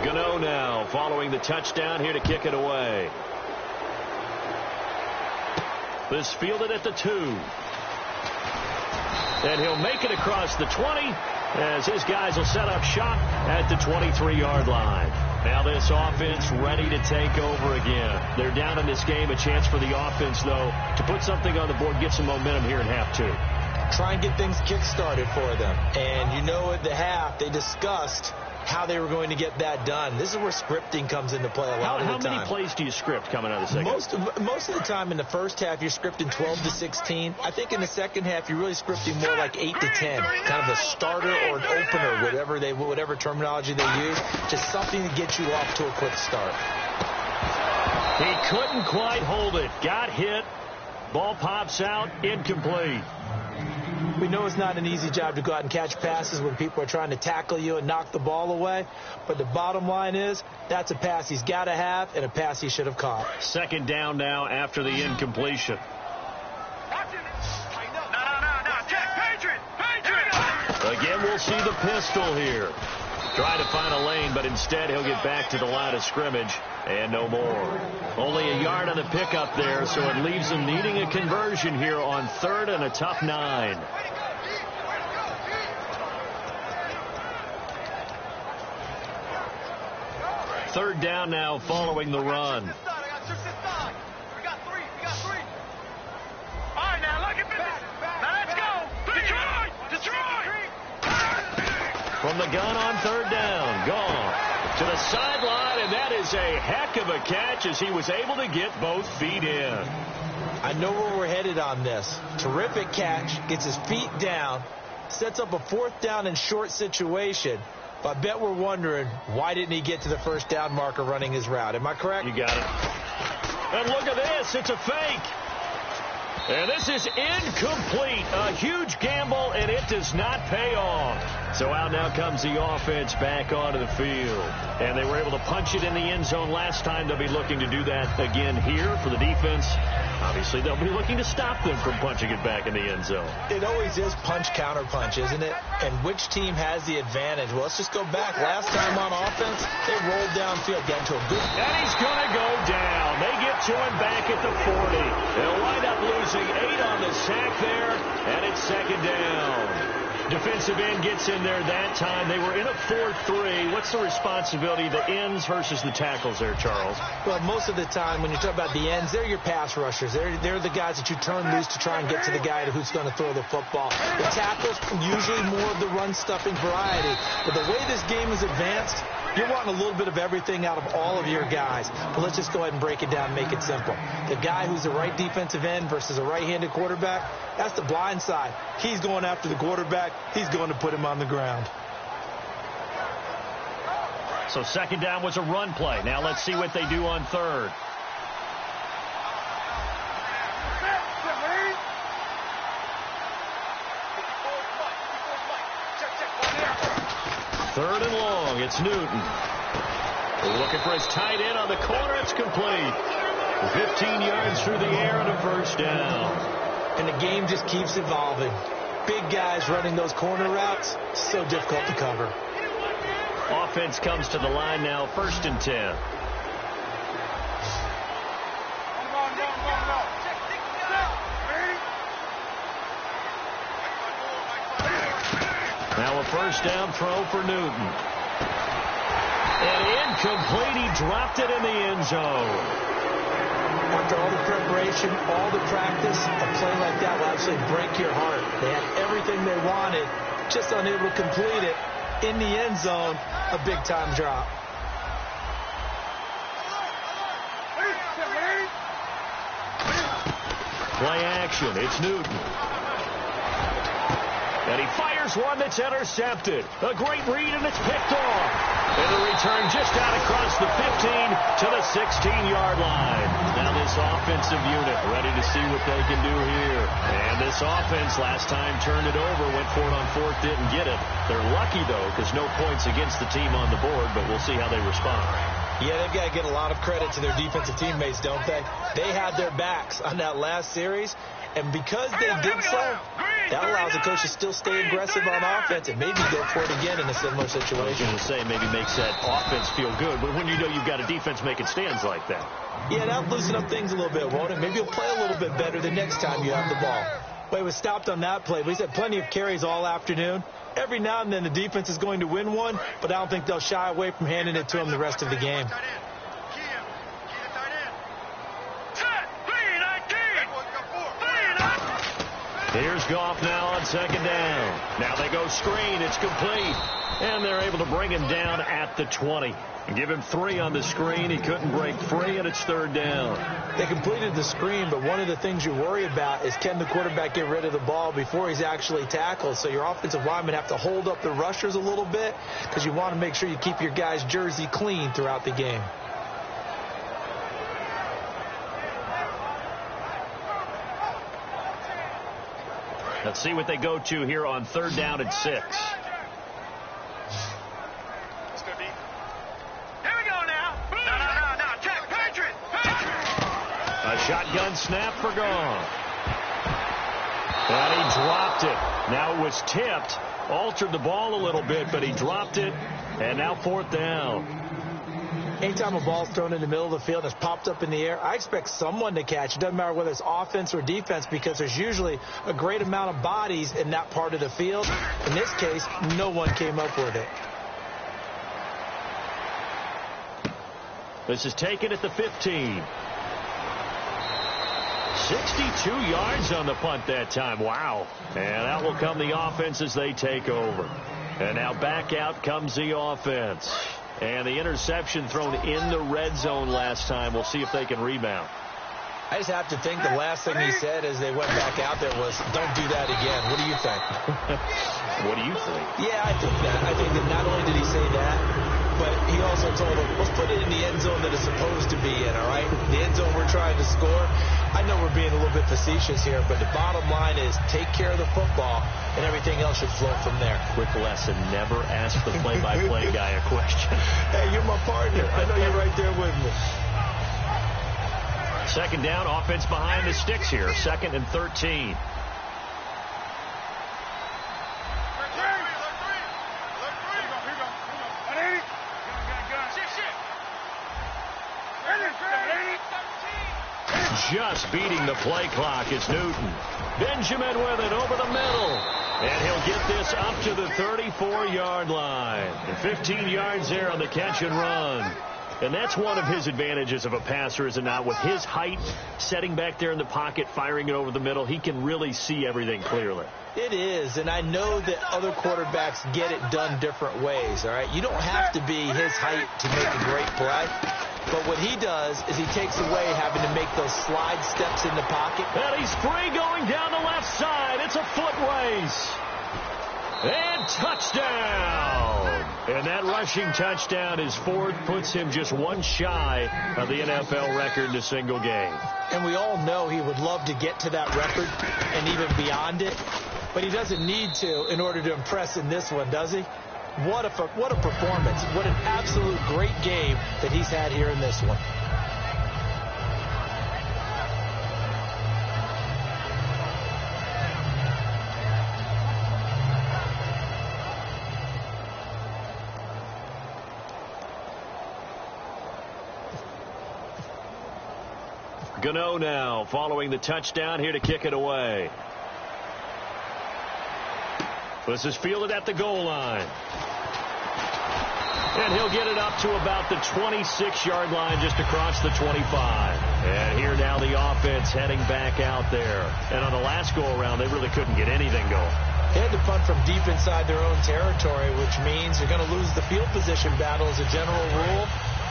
Gano now following the touchdown here to kick it away. This fielded at the 2. And he'll make it across the 20 as his guys will set up shop at the 23-yard line. Now this offense ready to take over again. They're down in this game. A chance for the offense, though, to put something on the board, get some momentum here in half 2. Try and get things kick-started for them. And you know at the half, they discussed how they were going to get that done. This is where scripting comes into play a lot of the time. How many plays do you script coming out of the second? Most of the time in the first half, you're scripting 12 to 16. I think in the second half, you're really scripting more like 8 to 10. Kind of a starter or an opener, whatever terminology they use. Just something to get you off to a quick start. He couldn't quite hold it. Got hit. Ball pops out. Incomplete. We know it's not an easy job to go out and catch passes when people are trying to tackle you and knock the ball away. But the bottom line is, that's a pass he's got to have and a pass he should have caught. Second down now after the incompletion. Again, we'll see the pistol here. Try to find a lane, but instead he'll get back to the line of scrimmage and no more. Only a yard on the pickup there, so it leaves him needing a conversion here on 3rd and a tough 9. Third down now following the run. From the gun on 3rd down. Gone to the sideline, and that is a heck of a catch as he was able to get both feet in. I know where we're headed on this. Terrific catch, gets his feet down, sets up a 4th down and short situation. But I bet we're wondering, why didn't he get to the first down marker running his route? Am I correct? You got it. And look at this. It's a fake. And this is incomplete. A huge gamble, and it does not pay off. So out now comes the offense back onto the field. And they were able to punch it in the end zone last time. They'll be looking to do that again here for the defense. Obviously, they'll be looking to stop them from punching it back in the end zone. It always is punch-counter-punch, isn't it? And which team has the advantage? Well, let's just go back. Last time on offense, they rolled downfield, got into a good... And he's going to go down. They get to him back at the 40. They'll wind up losing 8 on the sack there, and it's 2nd down. Defensive end gets in there that time. They were in a 4-3. What's the responsibility, the ends versus the tackles there, Charles? Well, most of the time when you talk about the ends, they're your pass rushers. They're the guys that you turn loose to try and get to the guy who's going to throw the football. The tackles, usually more of the run-stuffing variety. But the way this game is advanced, you're wanting a little bit of everything out of all of your guys. But let's just go ahead and break it down and make it simple. The guy who's the right defensive end versus a right-handed quarterback, that's the blind side. He's going after the quarterback. He's going to put him on the ground. So 2nd down was a run play. Now let's see what they do on 3rd. Third and long. It's Newton. Looking for his tight end on the corner. It's complete. 15 yards through the air and a first down. And the game just keeps evolving. Big guys running those corner routes, so difficult to cover. Offense comes to the line now, 1st and 10. Now a first down throw for Newton. And incomplete. He dropped it in the end zone. After all the preparation, all the practice, a play like that will absolutely break your heart. They had everything they wanted, just unable to complete it. In the end zone, a big-time drop. Play action. It's Newton. And he fires one that's intercepted. A great read, and it's picked off. And the return just out across the 15 to the 16-yard line. Now this offensive unit ready to see what they can do here. And this offense last time turned it over, went for it on 4th, didn't get it. They're lucky, though, because no points against the team on the board, but we'll see how they respond. Yeah, they've got to get a lot of credit to their defensive teammates, don't they? They had their backs on that last series, and because they did so, That allows the coach to still stay aggressive on offense and maybe go for it again in a similar situation. I was going to say maybe makes that offense feel good, but when you know you've got a defense making stands like that. Yeah, that'll loosen up things a little bit, won't it? Maybe you'll play a little bit better the next time you have the ball. Well, he was stopped on that play, but he's had plenty of carries all afternoon. Every now and then the defense is going to win one, but I don't think they'll shy away from handing it to him the rest of the game. Here's Goff now on second down. Now they go screen. It's complete. And they're able to bring him down at the 20. And give him 3 on the screen. He couldn't break free, and it's third down. They completed the screen, but one of the things you worry about is can the quarterback get rid of the ball before he's actually tackled. So your offensive linemen have to hold up the rushers a little bit because you want to make sure you keep your guy's jersey clean throughout the game. Let's see what they go to here on third down and 6. Here we go now. No. Check. Patriot. A shotgun snap for Goff. And he dropped it. Now it was tipped. Altered the ball a little bit, but he dropped it. And now fourth down. Anytime a ball's thrown in the middle of the field and it's popped up in the air, I expect someone to catch. It doesn't matter whether it's offense or defense because there's usually a great amount of bodies in that part of the field. In this case, no one came up with it. This is taken at the 15. 62 yards on the punt that time. Wow. And out will come the offense as they take over. And now back out comes the offense. And the interception thrown in the red zone last time. We'll see if they can rebound. I just have to think the last thing he said as they went back out there was, don't do that again. What do you think? What do you think? Yeah, I think that. I think that not only did he say that, but he also told them, let's put it in the end zone that it's supposed to be in, all right? The end zone we're trying to score. I know we're being a little bit facetious here, but the bottom line is take care of the football, and everything else should flow from there. Quick lesson, never ask the play-by-play guy a question. Hey, you're my partner. I know you're right there with me. Second down, offense behind the sticks here. 2nd and 13. Just beating the play clock is Newton. Benjamin with it over the middle. And he'll get this up to the 34-yard line. And 15 yards there on the catch and run. And that's one of his advantages of a passer, is it not? With his height, setting back there in the pocket, firing it over the middle, he can really see everything clearly. It is, and I know that other quarterbacks get it done different ways, all right? You don't have to be his height to make a great play. But what he does is he takes away having to make those slide steps in the pocket. And he's free going down the left side. It's a foot race. And touchdown. And that rushing touchdown is 4th, puts him just one shy of the NFL record in a single game. And we all know he would love to get to that record and even beyond it. But he doesn't need to in order to impress in this one, does he? What a performance. What an absolute great game that he's had here in this one. Gano now following the touchdown here to kick it away. This is fielded at the goal line. And he'll get it up to about the 26-yard line, just across the 25. And here now the offense heading back out there. And on the last go-around, they really couldn't get anything going. They had to punt from deep inside their own territory, which means you're going to lose the field position battle as a general rule.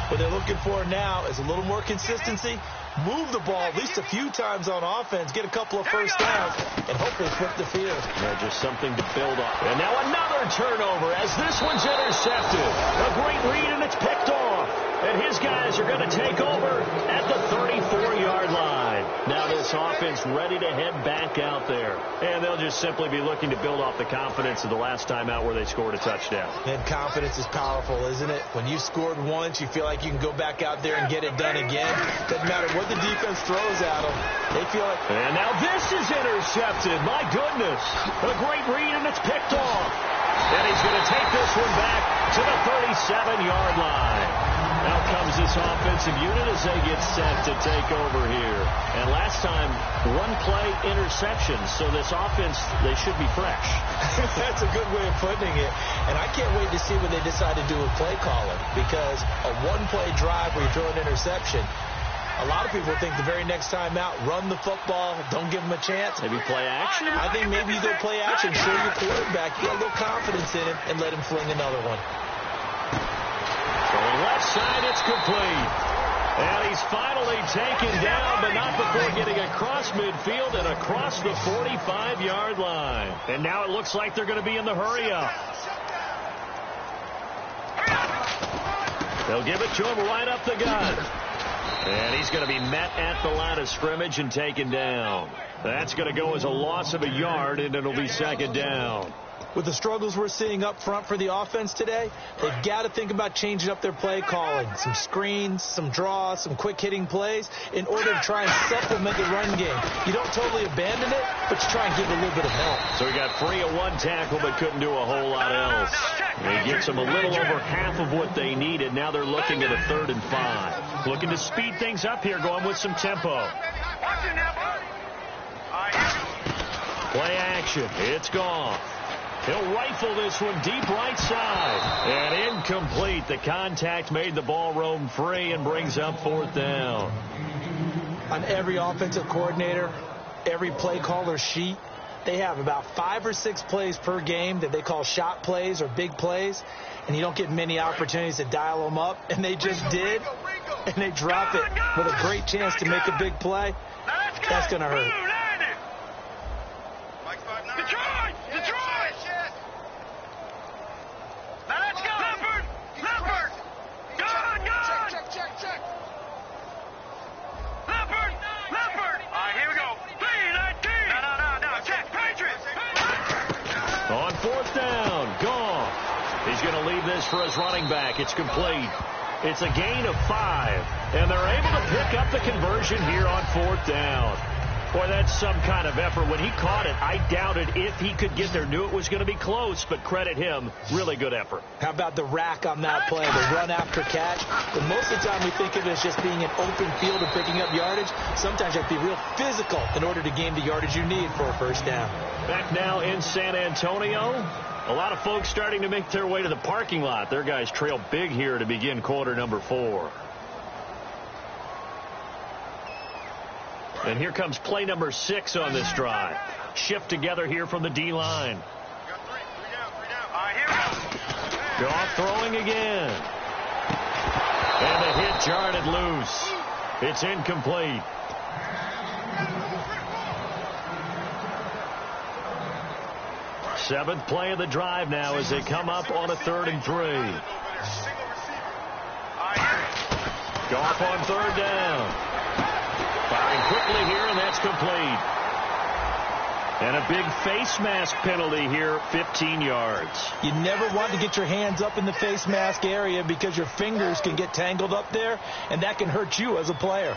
What they're looking for now is a little more consistency, move the ball at least a few times on offense, get a couple of first downs, and hopefully flip the field. Yeah, just something to build on. And now another turnover as this one's intercepted. A great read, and it's picked off. And his guys are going to take over at the 34-yard line. Now this offense ready to head back out there. And they'll just simply be looking to build off the confidence of the last time out where they scored a touchdown. And confidence is powerful, isn't it? When you scored once, you feel like you can go back out there and get it done again. Doesn't matter what the defense throws at them. They feel like... And now this is intercepted. My goodness. A great read, and it's picked off. And he's going to take this one back to the 37-yard line. Out comes this offensive unit as they get set to take over here. And last time, one-play interception. So this offense, they should be fresh. That's a good way of putting it. And I can't wait to see what they decide to do with play calling. Because a one-play drive where you throw an interception, a lot of people think the very next time out, run the football, don't give them a chance. Maybe play action? I think maybe you go play action, show your quarterback, you got a little confidence in him, and let him fling another one. Going left side, it's complete. And he's finally taken down, but not before getting across midfield and across the 45-yard line. And now it looks like they're going to be in the hurry-up. They'll give it to him right up the gut. And he's going to be met at the line of scrimmage and taken down. That's going to go as a loss of a yard, and it'll be second down. With the struggles we're seeing up front for the offense today, they've got to think about changing up their play calling. Some screens, some draws, some quick-hitting plays in order to try and supplement the run game. You don't totally abandon it, but you try and give it a little bit of help. So he got free of one tackle but couldn't do a whole lot else. And he gets them a little over half of what they needed. Now they're looking at a 3rd and 5. Looking to speed things up here, going with some tempo. Play action. It's gone. He'll rifle this one deep right side. And incomplete. The contact made the ball roam free and brings up 4th down. On every offensive coordinator, every play caller sheet, they have about 5 or 6 plays per game that they call shot plays or big plays. And you don't get many opportunities to dial them up. And they just did. And they drop it with a great chance to make a big play. That's going to hurt. On 4th down, gone. He's going to leave this for his running back. It's complete. It's a gain of 5, and they're able to pick up the conversion here on 4th down. Boy, that's some kind of effort. When he caught it, I doubted if he could get there. Knew it was going to be close, but credit him. Really good effort. How about the rack on that play, the run after catch? But most of the time we think of it as just being an open field and picking up yardage. Sometimes you have to be real physical in order to gain the yardage you need for a 1st down. Back now in San Antonio. A lot of folks starting to make their way to the parking lot. Their guys trail big here to begin quarter number 4. And here comes play number 6 on this drive. Shift together here from the D-line. Goff throwing again. And the hit jarred loose. It's incomplete. Seventh play of the drive now as they come up on a 3rd and 3. Goff on 3rd down. Firing quickly here, and that's complete. And a big face mask penalty here, 15 yards. You never want to get your hands up in the face mask area because your fingers can get tangled up there, and that can hurt you as a player.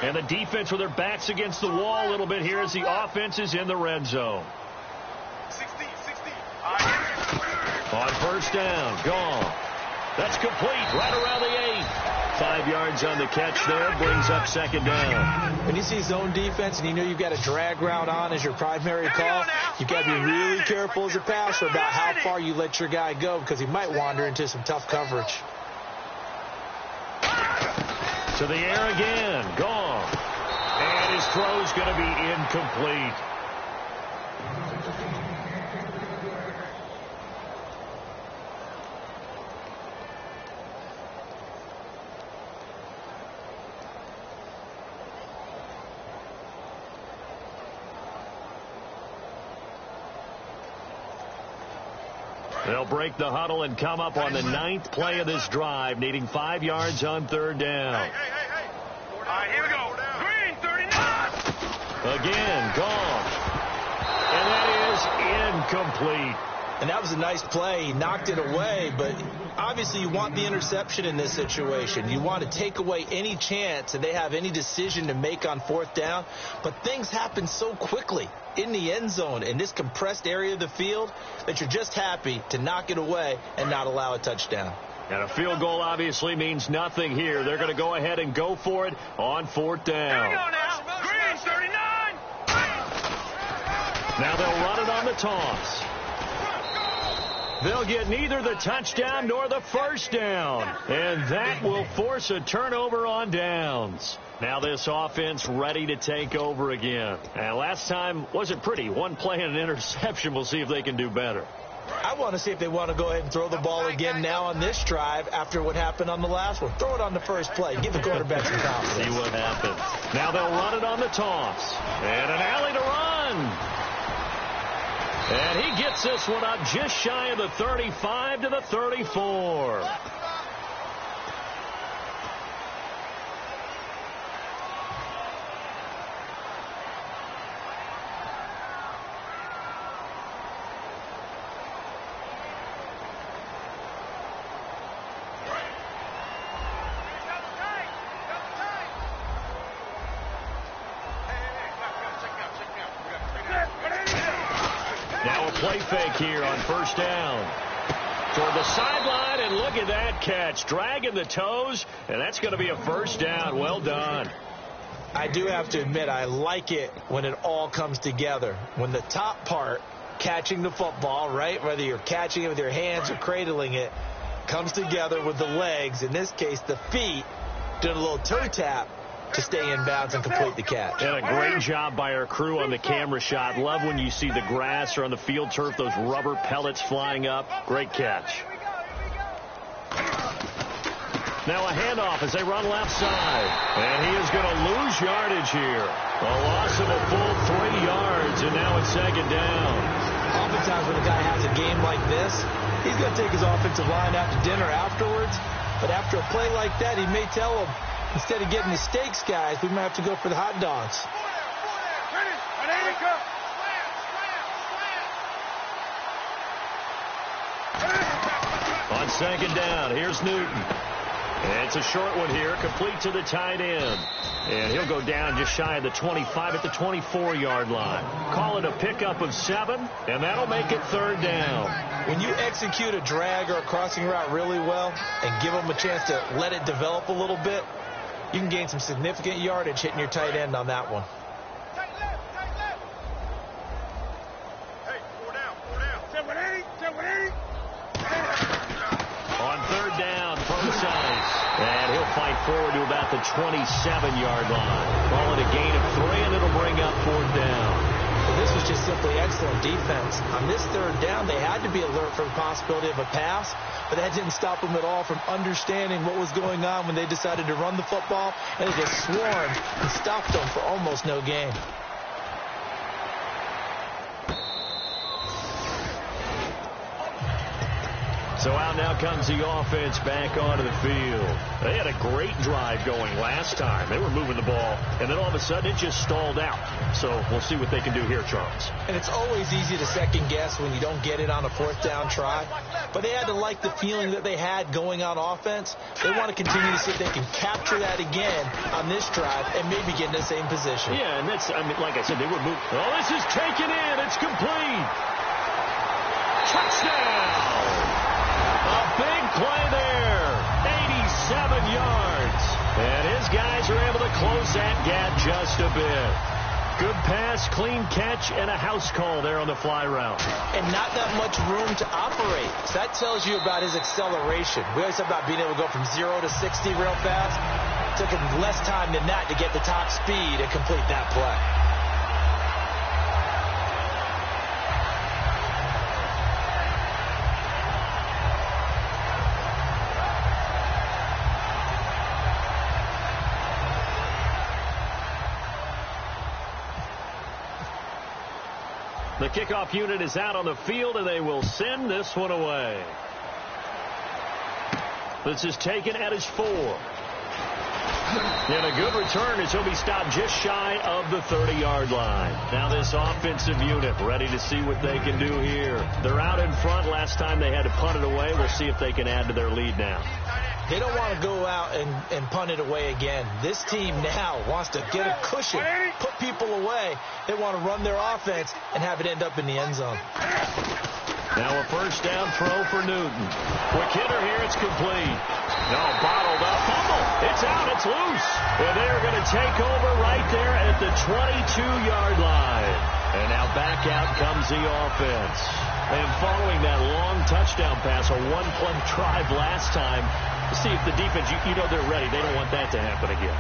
And the defense with their backs against the wall a little bit here as the offense is in the red zone. 60. On 1st down, gone. That's complete right around the 8. 5 yards on the catch there, brings up 2nd down. When you see zone defense and you know you've got a drag route on as your primary call, you've got to be really careful as a passer about how far you let your guy go because he might wander into some tough coverage. To the air again, gone. And his throw's going to be incomplete. They'll break the huddle and come up on the 9th play of this drive, needing 5 yards on 3rd down. Hey. All right, here we go. Green, 39. Again, gone. And that is incomplete. And that was a nice play. He knocked it away, but obviously you want the interception in this situation. You want to take away any chance that they have any decision to make on 4th down. But things happen so quickly in the end zone in this compressed area of the field that you're just happy to knock it away and not allow a touchdown. And a field goal obviously means nothing here. They're going to go ahead and go for it on 4th down. Here we go now. Green, 39. Now they'll run it on the toss. They'll get neither the touchdown nor the 1st down. And that will force a turnover on downs. Now this offense ready to take over again. And last time wasn't pretty. 1 play and an interception. We'll see if they can do better. I want to see if they want to go ahead and throw the ball again now on this drive after what happened on the last one. Throw it on the first play. Give the quarterback some confidence. See what happens. Now they'll run it on the toss. And an alley to run. And he gets this one up just shy of the 35 to the 34. Now a play fake here on 1st down. Toward the sideline, and look at that catch. Dragging the toes, and that's going to be a 1st down. Well done. I do have to admit, I like it when it all comes together. When the top part, catching the football, right, whether you're catching it with your hands or cradling it, comes together with the legs, in this case the feet, doing a little toe tap to stay in bounds and complete the catch. And a great job by our crew on the camera shot. Love when you see the grass or on the field turf, those rubber pellets flying up. Great catch. Now a handoff as they run left side. And he is going to lose yardage here. A loss of a full 3 yards, and now it's 2nd down. Oftentimes when a guy has a game like this, he's going to take his offensive line out to dinner afterwards. But after a play like that, he may tell them, instead of getting the steaks, guys, we might have to go for the hot dogs. On 2nd down, here's Newton. And it's a short one here, complete to the tight end. And he'll go down just shy of the 25 at the 24-yard line. Call it a pickup of 7, and that'll make it 3rd down. When you execute a drag or a crossing route really well and give them a chance to let it develop a little bit, you can gain some significant yardage hitting your tight end on that one. On 3rd down, Posey. And he'll fight forward to about the 27-yard line. Call it a gain of 3, and it'll bring up 4th down. Well, this was just simply excellent defense. On this 3rd down, they had to be alert for the possibility of a pass, but that didn't stop them at all from understanding what was going on when they decided to run the football, and they just swarmed and stopped them for almost no gain. So out now comes the offense back onto the field. They had a great drive going last time. They were moving the ball, and then all of a sudden it just stalled out. So we'll see what they can do here, Charles. And it's always easy to second guess when you don't get it on a 4th down try. But they had to like the feeling that they had going on offense. They want to continue to see if they can capture that again on this drive and maybe get in the same position. Yeah, and that's, I mean, like I said, they were moving. Oh, this is taken in. It's complete. Touchdown. A big play there, 87 yards. And his guys are able to close that gap just a bit. Good pass, clean catch, and a house call there on the fly route. And not that much room to operate. So that tells you about his acceleration. We always talk about being able to go from 0 to 60 real fast. It took him less time than that to get the top speed and complete that play. The kickoff unit is out on the field, and they will send this one away. This is taken at his 4. And a good return as he'll be stopped just shy of the 30-yard line. Now this offensive unit ready to see what they can do here. They're out in front. Last time they had to punt it away. We'll see if they can add to their lead now. They don't want to go out and punt it away again. This team now wants to get a cushion, put people away. They want to run their offense and have it end up in the end zone. Now a first down throw for Newton. Quick hitter here. It's complete. No, bottled up. Fumble. It's out. It's loose. And they're going to take over right there at the 22-yard line. And now back out comes the offense. And following that long touchdown pass, a one-play drive last time, see if the defense, you know they're ready. They don't want that to happen again.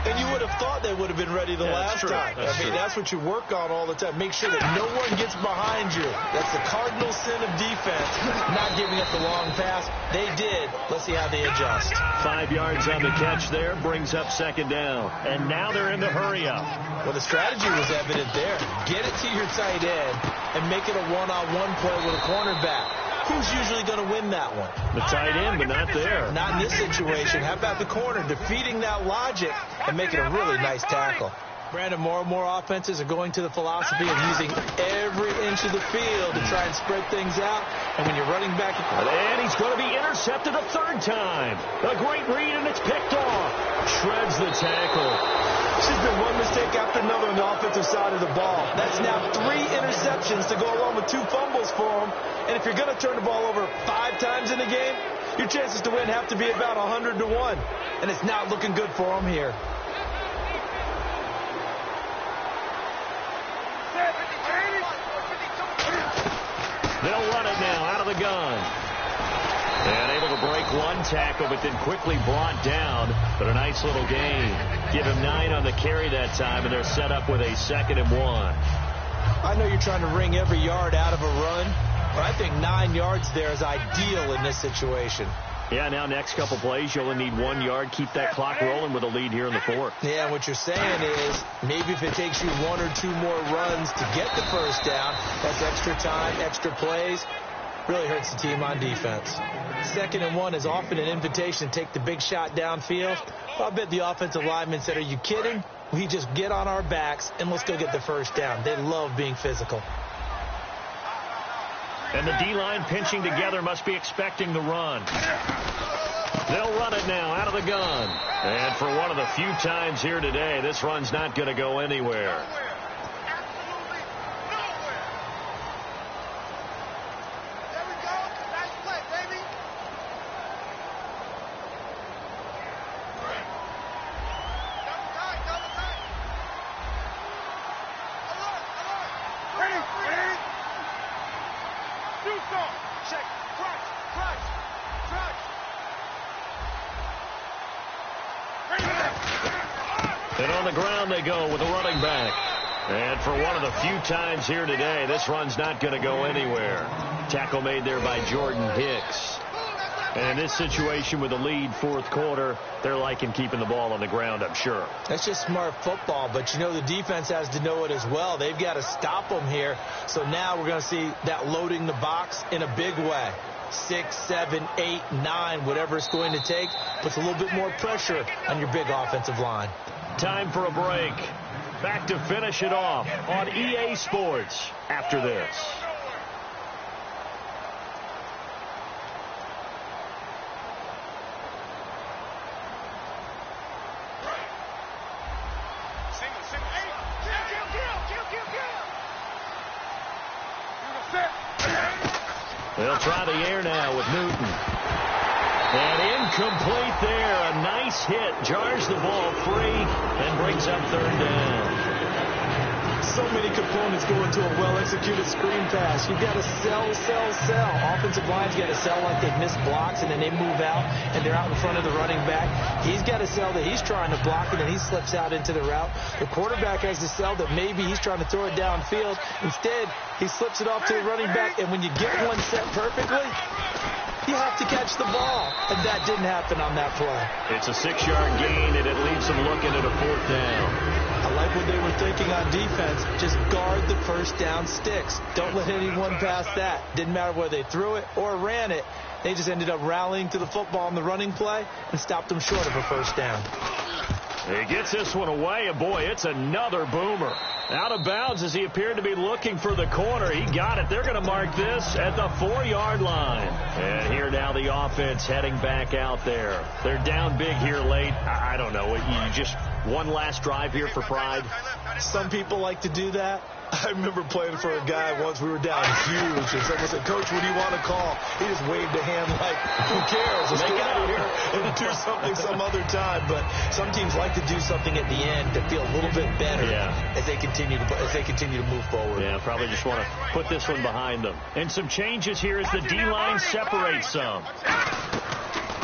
And you would have thought they would have been ready the last time. That's what you work on all the time. Make sure that no one gets behind you. That's the cardinal sin of defense, not giving up the long pass. They did. Let's see how they adjust. 5 yards on the catch there, brings up second down. And now they're in the hurry-up. Well, the strategy was evident there. Get it to your tight end and make it a one-on-one play with a cornerback. Who's usually going to win that one? The tight end, but not there. Not in this situation. How about the corner defeating that logic and making a really nice tackle? Brandon, more and more offenses are going to the philosophy of using every inch of the field to try and spread things out. And when you're running back... And he's going to be intercepted a third time. A great read, and it's picked off. Shreds the tackle. This has been one mistake after another on the offensive side of the ball. That's now 3 interceptions to go along with 2 fumbles for him. And if you're going to turn the ball over 5 times in a game, your chances to win have to be about 100 to 1. And it's not looking good for him here. They'll run it now out of the gun. And able to break one tackle, but then quickly brought down. But a nice little gain. Give him 9 on the carry that time, and they're set up with a 2nd and 1. I know you're trying to wring every yard out of a run, but I think 9 yards there is ideal in this situation. Yeah, now next couple plays, you only need 1 yard. Keep that clock rolling with a lead here in the 4th. Yeah, what you're saying is maybe if it takes you 1 or 2 more runs to get the first down, that's extra time, extra plays. Really hurts the team on defense. 2nd and 1 is often an invitation to take the big shot downfield. Well, I bet the offensive lineman said, are you kidding? We just get on our backs and let's go get the first down. They love being physical. And the D-line pinching together must be expecting the run. They'll run it now out of the gun. And for one of the few times here today, this run's not going to go anywhere. And on the ground they go with a running back. And for one of the few times here today, this run's not going to go anywhere. Tackle made there by Jordan Hicks. And in this situation with the lead 4th quarter, they're liking keeping the ball on the ground, I'm sure. That's just smart football, but you know the defense has to know it as well. They've got to stop them here. So now we're going to see that loading the box in a big way. 6, 7, 8, 9, whatever it's going to take, puts a little bit more pressure on your big offensive line. Time for a break. Back to finish it off on EA Sports after this. They'll try the air now with Newton. And incomplete there. A nice hit. Jars the ball free and brings up 3rd down. So many components go into a well-executed screen pass. You've got to sell, sell, sell. Offensive line's got to sell like they've missed blocks, and then they move out, and they're out in front of the running back. He's got to sell that he's trying to block, and then he slips out into the route. The quarterback has to sell that maybe he's trying to throw it downfield. Instead, he slips it off to the running back, and when you get one set perfectly, You have to catch the ball. And that didn't happen on that play. It's a 6-yard gain, and it leaves them looking at a 4th down. I like what they were thinking on defense. Just guard the first down sticks. Don't let anyone pass that. Didn't matter whether they threw it or ran it. They just ended up rallying to the football on the running play and stopped them short of a first down. He gets this one away, and boy, it's another boomer. Out of bounds as he appeared to be looking for the corner. He got it. They're going to mark this at the 4-yard line. And here now the offense heading back out there. They're down big here late. I don't know. You just one last drive here for pride? Some people like to do that. I remember playing for a guy once. We were down huge, and someone said, "Coach, what do you want to call?" He just waved a hand like, "Who cares? Let's get out of here and do something some other time." But some teams like to do something at the end to feel a little bit better as they continue to move forward. Yeah, probably just want to put this one behind them. And some changes here as the D-line separates some.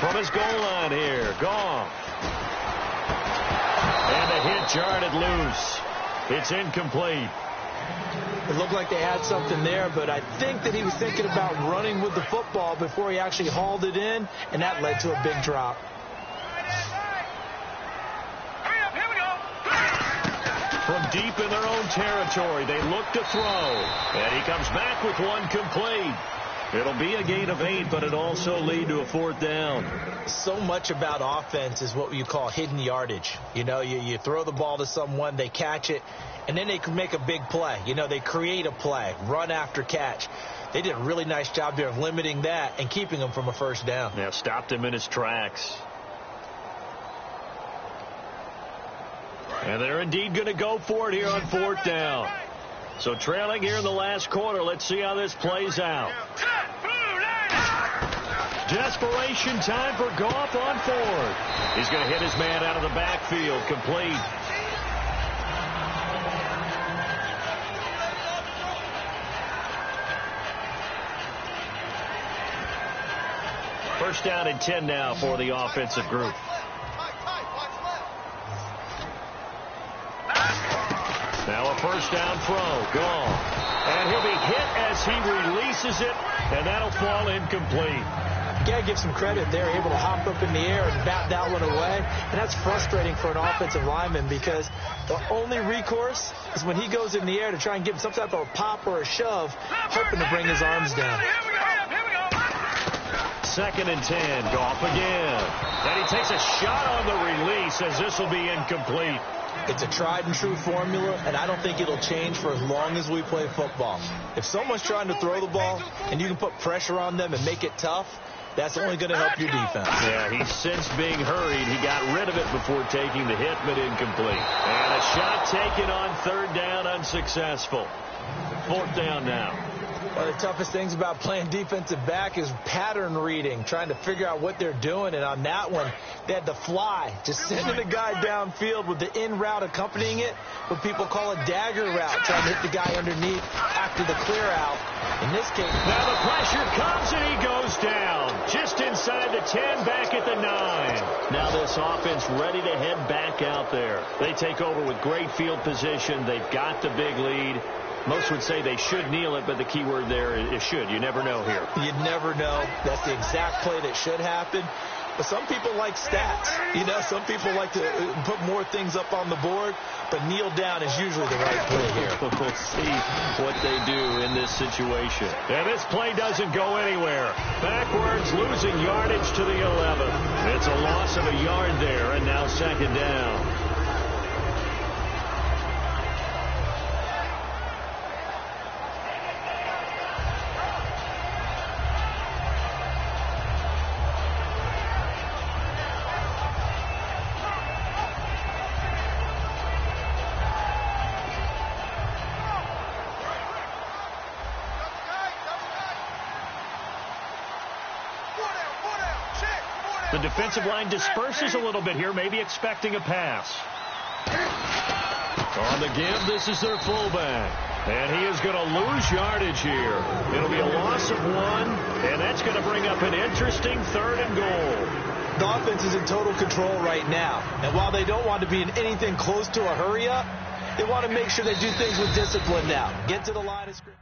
From his goal line here, Goff. And the hit jarred it loose. It's incomplete. It looked like they had something there, but I think that he was thinking about running with the football before he actually hauled it in, and that led to a big drop. From deep in their own territory, they look to throw. And he comes back with one complete. It'll be a gain of 8, but it also lead to a 4th down. So much about offense is what you call hidden yardage. You know, you throw the ball to someone, they catch it, and then they can make a big play. You know, they create a play, run after catch. They did a really nice job there of limiting that and keeping him from a first down. Yeah, stopped him in his tracks. And they're indeed going to go for it here on 4th down. So trailing here in the last quarter. Let's see how this plays out. Desperation time for Goff on 4th. He's going to hit his man out of the backfield. Complete. First down and 10 now for the offensive group. Now a first down throw. Goff. And he'll be hit as he releases it, and that'll fall incomplete. You got to give some credit. They're able to hop up in the air and bat that one away. And that's frustrating for an offensive lineman because the only recourse is when he goes in the air to try and give him some type of a pop or a shove, hoping to bring his arms down. 2nd and 10. Goff again. And he takes a shot on the release as this will be incomplete. It's a tried and true formula, and I don't think it'll change for as long as we play football. If someone's trying to throw the ball and you can put pressure on them and make it tough, that's only going to help your defense. Yeah, he sensed being hurried. He got rid of it before taking the hit, but incomplete. And a shot taken on 3rd down, unsuccessful. 4th down now. One of the toughest things about playing defensive back is pattern reading, trying to figure out what they're doing. And on that one, they had to fly, just sending the guy downfield with the in route accompanying it, what people call a dagger route, trying to hit the guy underneath after the clear out. In this case, now the pressure comes and he goes down just inside the 10, back at the 9. Now this offense ready to head back out there. They take over with great field position. They've got the big lead. Most would say they should kneel it, but the key word there is should. You never know here. You'd never know. That's the exact play that should happen. But some people like stats. You know, some people like to put more things up on the board, but kneel down is usually the right play here. We'll see what they do in this situation. And this play doesn't go anywhere. Backwards, losing yardage to the 11. It's a loss of a yard there, and now 2nd down. The defensive line disperses a little bit here, maybe expecting a pass. On the give, this is their fullback. And he is going to lose yardage here. It'll be a loss of 1, and that's going to bring up an interesting 3rd and goal. The offense is in total control right now. And while they don't want to be in anything close to a hurry-up, they want to make sure they do things with discipline now. Get to the line of scrimmage.